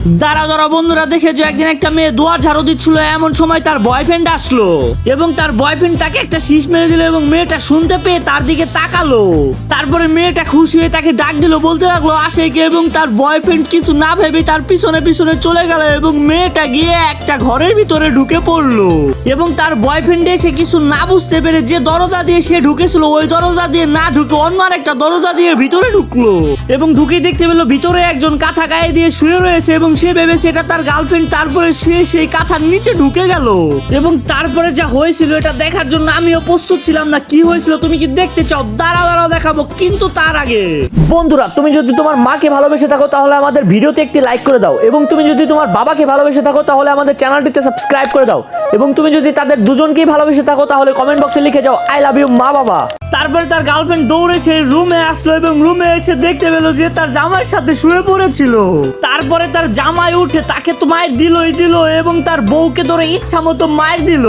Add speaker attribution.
Speaker 1: দাঁড়া দাঁড়া বন্ধুরা, দেখেছো একদিন একটা মেয়ে দুয়ার ঝাড়ু দিচ্ছিল, এমন সময় তার বয়ফ্রেন্ড আসলো এবং তার বয়ফ্রেন্ড তাকে একটা শীষ মেরে দিল এবং মেয়েটা শুনতে পেয়ে তার দিকে তাকালো। তারপরে মেয়েটা খুশি হয়ে তাকে ডাক দিল, বলতে লাগলো আসে কে, এবং তার বয়ফ্রেন্ড কিছু না ভেবে তার পিছনে পিছনে চলে গেল এবং মেয়েটা গিয়ে একটা ঘরের ভিতরে ঢুকে পড়লো এবং তার বয়ফ্রেন্ড এসে কিছু না বুঝতে পেরে যে দরজা দিয়ে সে ঢুকেছিল ওই দরজা দিয়ে না ঢুকে অন্য আরেকটা দরজা দিয়ে ভিতরে ঢুকলো এবং ঢুকে দেখতে পেলো ভিতরে একজন কাঁথা গায়ে দিয়ে শুয়ে রয়েছে এবং সে ভেবে সেটা তার গার্লফ্রেন্ড। তারপরে সে সেই কাঁথার নিচে ঢুকে গেল এবং তারপরে যা হয়েছিল এটা দেখার জন্য আমিও প্রস্তুত ছিলাম না। কি হয়েছিল তুমি কি দেখতে চাও? দাঁড়াও দাঁড়াও দেখাবো, কিন্তু তার আগে বন্ধুরা, তুমি যদি তোমার মাকে ভালোবেসে থাকো তাহলে আমাদের ভিডিওতে একটি লাইক করে দাও এবং তুমি যদি তোমার বাবাকে ভালোবেসে থাকো তাহলে আমাদের চ্যানেলটিতে সাবস্ক্রাইব করে দাও এবং তুমি যদি তাদের দুজনকেই ভালোবেসে থাকো তাহলে কমেন্ট বক্সে লিখে যাও আই লাভ ইউ মা বাবা। তারপরে তার গার্লফ্রেন্ড দৌড়ে সেই রুমে আসলো এবং রুমে এসে দেখতে পেলো যে তার জামাইয়ের সাথে শুয়ে পড়েছিল। তারপরে তার জামাই উঠে তাকে তো মায়ের দিলই দিল এবং তার বউকে ধরে ইচ্ছা মতো মায়ের দিল।